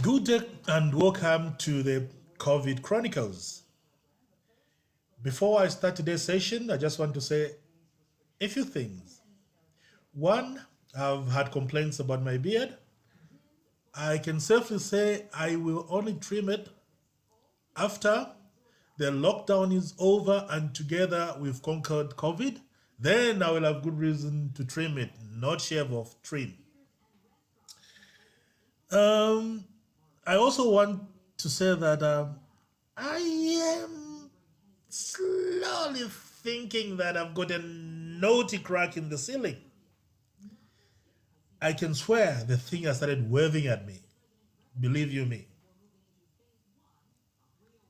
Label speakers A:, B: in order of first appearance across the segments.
A: Good day and welcome to the COVID Chronicles. Before I start today's session, I just want to say a few things. One, I've had complaints about my beard. I can safely say I will only trim it after the lockdown is over and together we've conquered COVID. Then I will have good reason to trim it, not shave off, trim. Um, I also want to say that I am slowly thinking that I've got a naughty crack in the ceiling. I can swear the thing has started waving at me. Believe you me,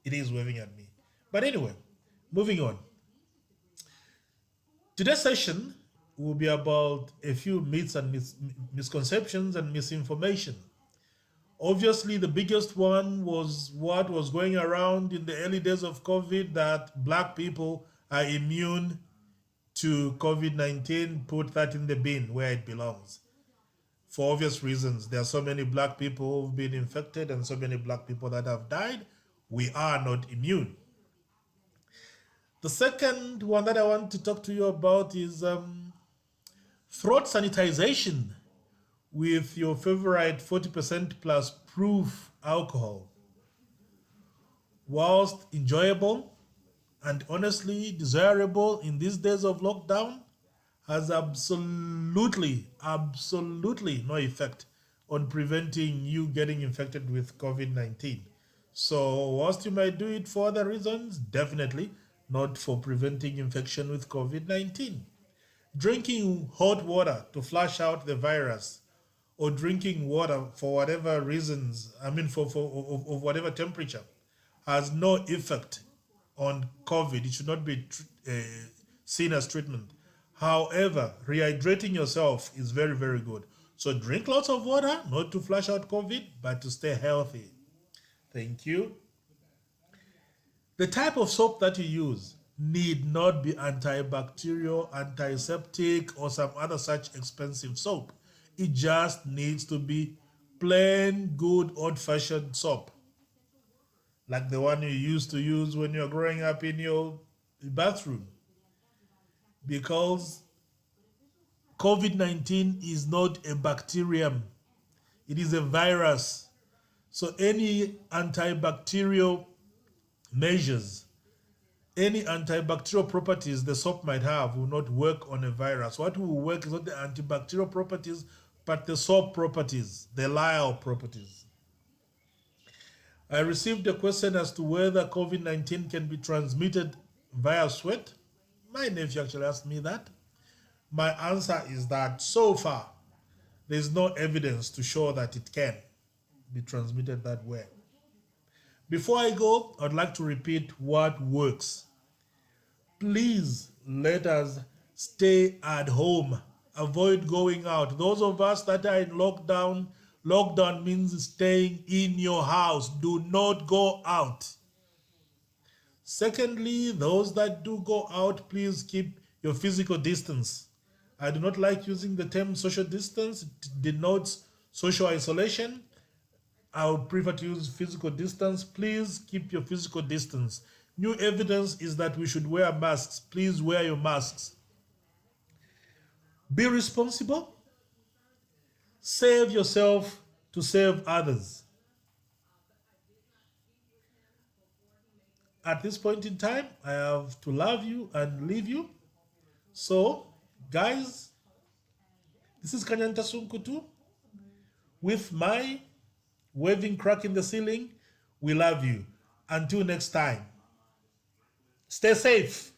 A: it is waving at me. But anyway, moving on. Today's session will be about a few myths and misconceptions and misinformation. Obviously, the biggest one was what was going around in the early days of COVID, that black people are immune to COVID 19. Put that in the bin where it belongs. For obvious reasons, there are so many black people who've been infected and so many black people that have died. We are not immune. The second one that I want to talk to you about is throat sanitization with your favorite 40% plus proof alcohol. Whilst enjoyable and honestly desirable in these days of lockdown, has absolutely no effect on preventing you getting infected with COVID 19. So, whilst you might do it for other reasons, definitely not for preventing infection with COVID 19. Drinking hot water to flush out the virus, or drinking water for whatever reasons, of whatever temperature, has no effect on COVID. It should not be seen as treatment. However, rehydrating yourself is very, very good. So drink lots of water, not to flush out COVID, but to stay healthy. Thank you. The type of soap that you use need not be antibacterial, antiseptic, or some other such expensive soap. It just needs to be plain, good, old-fashioned soap, like the one you used to use when you're growing up in your bathroom. Because COVID 19 is not a bacterium, it is a virus. So, any antibacterial measures, any antibacterial properties the soap might have will not work on a virus. What will work is not the antibacterial properties, but the soap properties, the Lyle properties. I received a question as to whether COVID 19 can be transmitted via sweat. My nephew actually asked me that. My answer is that so far, there's no evidence to show that it can be transmitted that way. Before I go, I'd like to repeat what works. Please let us stay at home. Avoid going out. Those of us that are in lockdown, lockdown means staying in your house. Do not go out. Secondly, those that do go out, please keep your physical distance. I do not like using the term social distance. It denotes social isolation. I would prefer to use physical distance. Please keep your physical distance. New evidence is that we should wear masks. Please wear your masks. Be responsible. Save yourself to save others. At this point in time, I have to love you and leave you. So, guys, this is Kanyanta Sunkutu with my waving crack in the ceiling. We love you. Until next time, stay safe.